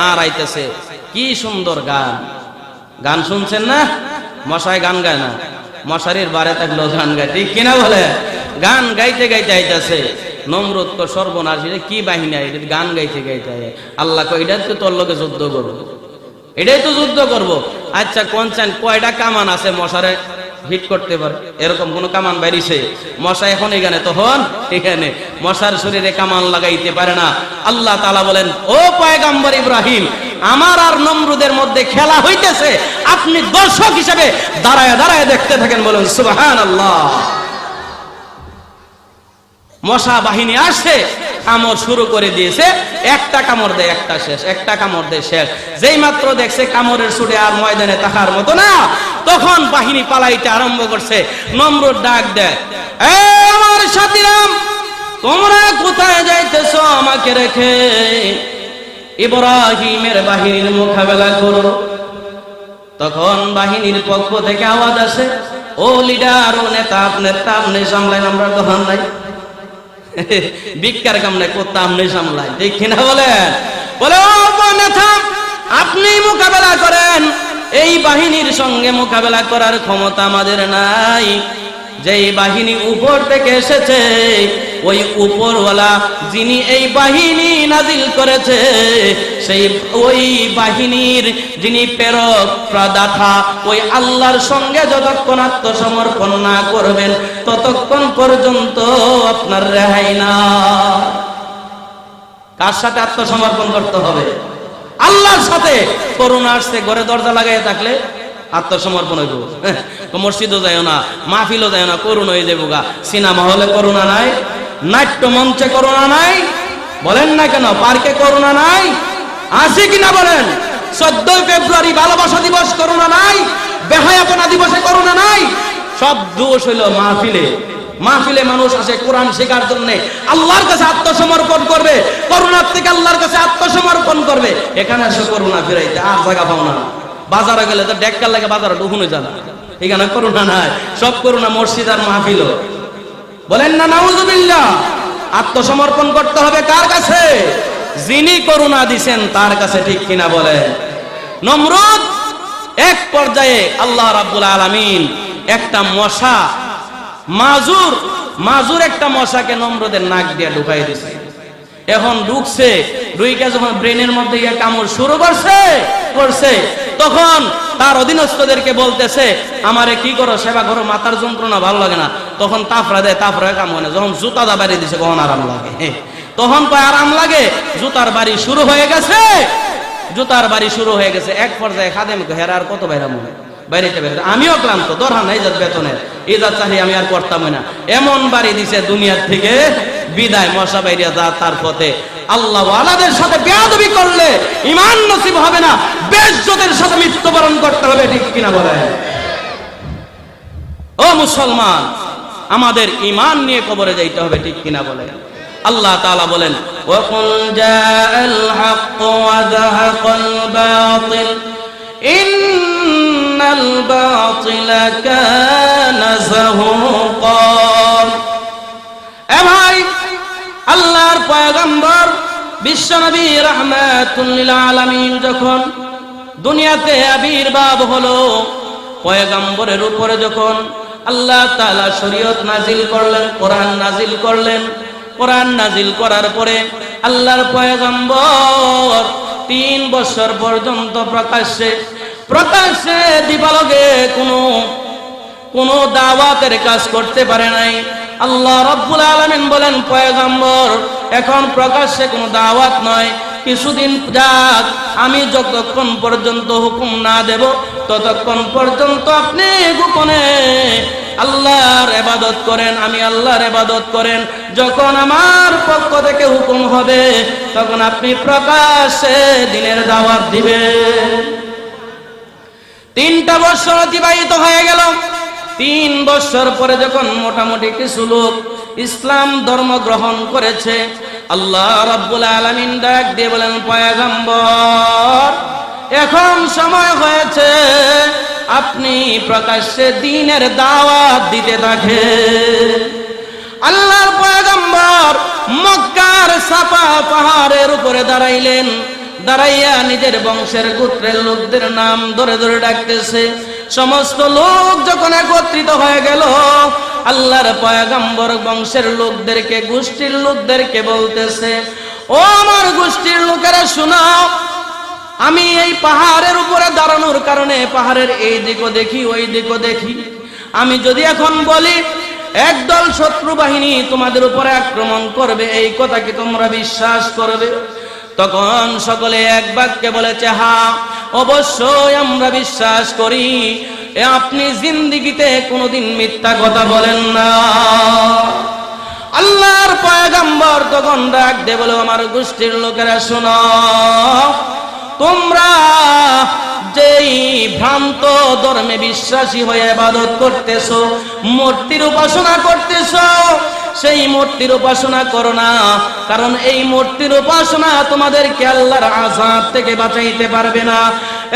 আর আইতেছে। কি সুন্দর গান, গান শুনছেন না? মশায় গান গায় না, মশারির বারে থাকলেও গান গায়, ঠিক কিনা বলে? গান গাইতে গাইতে আইতেছে। নমরুদ কো সর্বনাশ, কি বাহিনী, গান গাইতে গাইতে আল্লাহ কো এটা তো তোর লোকে যুদ্ধ করবো, এটাই তো যুদ্ধ করব। আচ্ছা কোন চান কয়টা কামান আছে মশারে হিট করতে পারে? এরকম কোন কামান বাইরিছে? মশা এখন এখানে, তখন এখানে মশার শরীরে কামান লাগাইতে পারে না। আল্লাহ তাআলা বলেন, ও পয়গম্বর ইব্রাহিম, আমার আর নমরুদের মধ্যে খেলা হইতেছে, আপনি দর্শক হিসেবে দাঁড়ায় দাঁড়ায় দেখতে থাকেন। বলেন সুবহানাল্লাহ। মশা বাহিনী আসছে, কামড় শুরু করে দিয়েছে। একটা কামড় দেয়, একটা শেষ, একটা কামড় দেয়, শেষ। যেই মাত্র দেখছে কামড়ের ছুটে আর ময়দানে থাকার মতো না, তখন বাহিনী পালাইতে আরম্ভ করছে। নমরুদ ডাক দেয়, এই আমার সাথীরা, তোমরা কোথায় যাইতেছো আমাকে রেখে? ইব্রাহিমের বাহিনীর মোকাবেলা করো। তখন বাহিনীর পক্ষ থেকে আওয়াজ আসে, ও লিডার, ও নেতা, আপনি সামলাইন, আমরা তখন নাই ভিক্ষার কাম নাই, করতে আপনি সামলাই, ঠিক কিনা বলেন? বলে, ও নেতা, আপনি মোকাবেলা করেন, এই বাহিনীর সঙ্গে মোকাবেলা করার ক্ষমতা আমাদের নাই। যেই বাহিনী উপর থেকে এসেছে, ওই উপরওয়ালা যিনি এই বাহিনী নাজিল করেছে, সেই ওই বাহিনীর যিনি প্রেরক প্রদাতা, ওই আল্লাহর সঙ্গে যতক্ষণ আত্মসমর্পণ না করবেন, ততক্ষণ পর্যন্ত আপনার রেহাই না। কার সাথে আত্মসমর্পণ করতে হবে? আল্লাহর সাথে। করোনা আসছে, ঘরে দরজা লাগাইয়া থাকলে আত্মসমর্পণ হইব। মসজিদও যায় না, মাহফিলও যায় না, করোনা হয়ে যাবো গা। সিনেমা হলে করোনা নাই, নাট্য মঞ্চে করোনা নাই, বলেন না কেন? পার্কে করোনা নাই, আছে কিনা বলেন? 14 ফেব্রুয়ারি ভালোবাসা দিবস করোনা নাই, বেহায়াপনা দিবসে করোনা নাই। সব দোষ হইল মাহফিলে। মাহফিলে মানুষ আসে কোরআন শেখার জন্য, আল্লাহর কাছে আত্মসমর্পণ করবে, করোনার থেকে আল্লাহর কাছে আত্মসমর্পণ করবে। এখানে এসে করোনা ফিরাইতে আর জায়গা পাও না। বাজারে গেলে তো ডেক্কার লাগে, বাজারে ঢুকুনো যায় না, এখানে করোনা নাই। সব করোনা মসজিদ আর মাহফিল। বলেন না নাউজুবিল্লাহ। আত্মসমর্পণ করতে হবে কার কাছে? যিনি করোনা দিছেন তার কাছে, ঠিক কিনা বলেন? নমরুদ এক পর্যায়ে আল্লাহ রাব্বুল আলামিন একটা মশা, মাজুর একটা মশাকে নমরুদের নাক দিয়ে ঢুকাই দিছে। এখন ঢুকছে, ঢুইকা যখন ব্রেনের মধ্যে গিয়ে কামড় শুরু করছে, তখন তার অধীনস্থদেরকে বলতেছে, আমারে কি করো, সেবা করো, মাথার যন্ত্রণা ভালো লাগে না। তখন তাফরা দেয়, তাফরা কাম হয় না। যখন জুতা দা বাড়ি দিছে, কখন আরাম লাগে, তখন কয় আরাম লাগে। জুতার বাড়ি শুরু হয়ে গেছে, জুতার বাড়ি শুরু হয়ে গেছে। এক পর্যায়ে খাদেম হেরা আর কত বাইরা মনে বাইরেতে বেরোতে, আমিও ক্লান্ত, দরহা নাই ইজাত বেতনের, ইজাত চাহি আমি আর করতাম না। এমন বাড়ি দিছে, দুনিয়ার থেকে বিদায়, মশা বাইরিয়া যা তার পথে। আল্লাহ ওয়ালাদের সাথে বেয়াদবি করলে ঈমান নসিব হবে না, বেইজ্জতের সাথে মৃত্যুবরণ করতে হবে, ঠিক কিনা বলেন? ও মুসলমান, আমাদের ঈমান নিয়ে কবরে যাইতে হবে, ঠিক কিনা বলেন? আল্লাহ তাআলা বলেন, ওয়াকুল জাআল হক ওয়া যাহাকাল বাতিল ইন্নাল বাতিলা কানা যাহুকা। এ ভাই, আল্লাহর পয়গম্বর বিশ্বনবী রাহমাতুল লিল আলামিন যখন দুনিয়াতে আবির্ভাব হলো, পয়গম্বরের উপরে যখন আল্লাহ তাআলা শরীয়ত নাজিল করলেন, কোরআন নাজিল করলেন, কোরআন নাজিল করার পরে আল্লাহর পয়গম্বর 3 বছর পর্যন্ত প্রকাশ্যে দিবালকে কোনো দাওয়াতের কাজ করতে পারে নাই। আল্লাহ রাব্বুল আলামিন বলেন, পয়গম্বর এখন প্রকাশ্যে কোনো দাওয়াত নয়, কিছুদিন যাক, আমি যতক্ষণ পর্যন্ত হুকুম না দেব ততক্ষণ পর্যন্ত আপনি গোপনে আল্লাহর ইবাদত করেন, আমি আল্লাহর ইবাদত করেন। যখন আমার পক্ষ থেকে হুকুম হবে তখন আপনি প্রকাশ্যে দ্বীনের দাওয়াত দিবেন। 3টা বছর অতিবাহিত হয়ে গেল। 3 বছর পরে যখন মোটামুটি কিছু লোক ইসলাম ধর্ম গ্রহণ করেছে, আল্লাহ রাব্বুল আলামিন ডাক দিয়ে বলেন, পয়গম্বর এখন সময় হয়েছে আপনি প্রকাশ্যে দ্বীনের দাওয়াত দিতে থাকেন। আল্লাহর পয়গম্বর মক্কার সাফা পাহাড়ের উপরে দাঁড়াইলেন, দাঁড়াইয়া নিজের বংশের গোত্রের লোকদের নাম ধরে ধরে ডাকতেছে। সমস্ত লোক যখন একত্রিত হয়ে গেল, আল্লাহর পয়গম্বর বংশের লোকদেরকে, গোষ্ঠীর লোকদেরকে বলতেছে, ও আমার গোষ্ঠীর লোকেরা শোনাও, আমি এই পাহাড়ের উপরে দাঁড়ানোর কারণে পাহাড়ের এই দিকও দেখি ওই দিকও দেখি। আমি যদি এখন বলি একদল শত্রু বাহিনী তোমাদের উপরে আক্রমণ করবে, এই কথা কি তোমরা বিশ্বাস করবে? তখন সকলে এক বাক্যে বলেছে, হ্যাঁ অবশ্যই আমরা বিশ্বাস করি। আপনি জিন্দেগিতে কোনোদিন মিথ্যা কথা বলেন না। আল্লাহর পয়গম্বর তখন ডাক দিয়ে বলে, আমার গোষ্ঠীর লোকেরা শোনো, তোমরা যেই ভ্রান্ত ধর্মে বিশ্বাসী হয়ে ইবাদত করতেছো, মূর্তির উপাসনা করতেছো, সেই মূর্তির উপাসনা করো না, কারণ এই মূর্তির উপাসনা তোমাদেরকে আল্লাহর আযাব থেকে বাঁচাইতে পারবে না।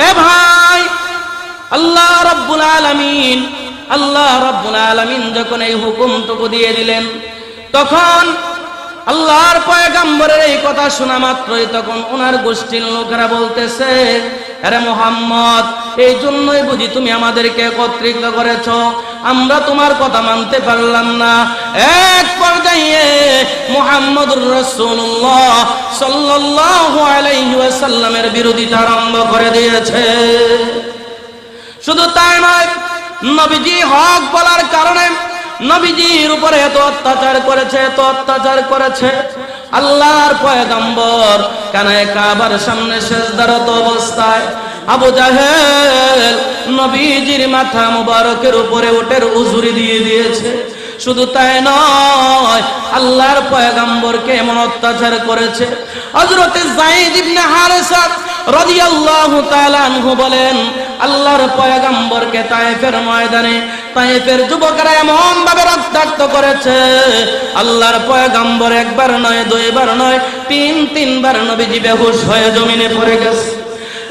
এ ভাই, আল্লাহ রাব্বুল আলামিন যখন এই হুকুমটুকু দিয়ে দিলেন, তখন আল্লাহর পয়গম্বরের এই কথা শোনা মাত্রই তখন ওনার গোষ্ঠীর লোকেরা বলতেছে, আরে মুহাম্মদ, এই জন্যই বুঝি তুমি আমাদেরকে একত্রিত করেছ, আমরা তোমার কথা মানতে পারলাম না। এক পর্যায়ে মুহাম্মদুর রাসূলুল্লাহ সাল্লাল্লাহু আলাইহি ওয়াসাল্লামের বিরোধিতা আরম্ভ করে দিয়েছে। শুধু তাই নয়, নবীজি হক বলার কারণে নবীজির উপরে এত অত্যাচার করেছে। আল্লাহর পয়গম্বর কানায় কাবার সামনে সিজদারত অবস্থায় আবু জাহেল নবীজির মাথা মুবারকের উপরে উটের উজুরি দিয়ে দিয়েছে। শুধু তাই নয়, আল্লাহর পয়গম্বরকে এমন অত্যাচার করেছে। হযরত যায়েদ ইবনে হারেসা রাদিয়াল্লাহু তাআলা আনহু বলেন, আল্লাহর পয়গম্বরকে তায়েফের ময়দানে তায়েফের যুবকেরা এমন ভাবে রক্তাক্ত করেছে, আল্লাহর পয়গম্বর একবার নয়, দুইবার নয়, তিনবার নবীজি বেহুশ হয়ে জমিনে পড়ে গেছে।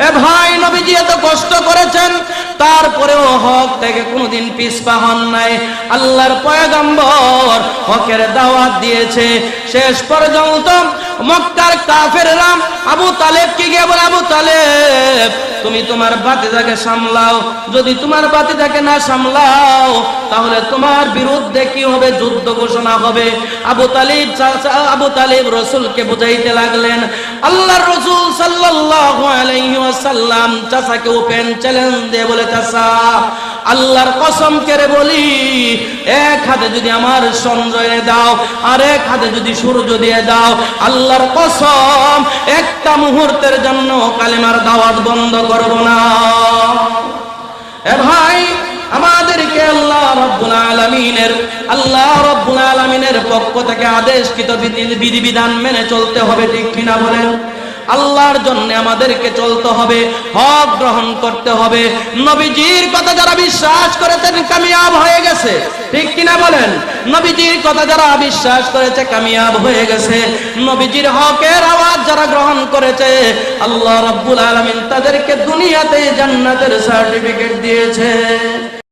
এ ভাই, নবীজি এত কষ্ট করেছেন, তারপরেও হক থেকে কোনোদিন পিছপা হন নাই। আল্লাহর পয়গম্বর হকের দাওয়াত দিয়েছে। শেষ পর্যন্ত মক্কার কাফেররা আবু তালেবকে গিয়ে বলে, আবু তালেব, তুমি তোমার ভাতিজাকে সামলাও, যদি তোমার ভাতিজাকে না সামলাও তাহলে তোমার বিরুদ্ধে কি হবে? যুদ্ধ ঘোষণা হবে। আবু তালিব রাসূলকে বুঝাইতে লাগলেন। আল্লাহর রাসূল সাল্লাল্লাহু আলাইহি ওয়াসাল্লাম চাচাকে ওপেন চ্যালেঞ্জ দিয়ে বলে, চাচা, আল্লাহর কসম করে বলি, এক হাতে যদি আমার সঞ্জয় দাও আর এক হাতে যদি সূর্য দিয়ে দাও, আল্লাহর কসম একটা মুহূর্তের জন্য কালেমার দাওয়াত বন্ধ করব না। এ ভাই, আমাদেরকে আল্লাহ রাব্বুল আলামিনের পক্ষ থেকে আদেশকৃত বিধিবিধান মেনে চলতে হবে, ঠিক কিনা বলেন? আল্লাহর জন্য আমাদেরকে চলতে হবে, হক গ্রহণ করতে হবে। নবীজির কথা যারা বিশ্বাস করেছেন কামিয়াব হয়ে গেছে, ঠিক কিনা বলেন? নবীজির কথা যারা বিশ্বাস করেছে কামিয়াব হয়ে গেছে। নবীজির হকের আওয়াজ যারা গ্রহণ করেছে, আল্লাহ রাব্বুল আলামিন তাদেরকে দুনিয়াতে জান্নাতের সার্টিফিকেট দিয়েছে।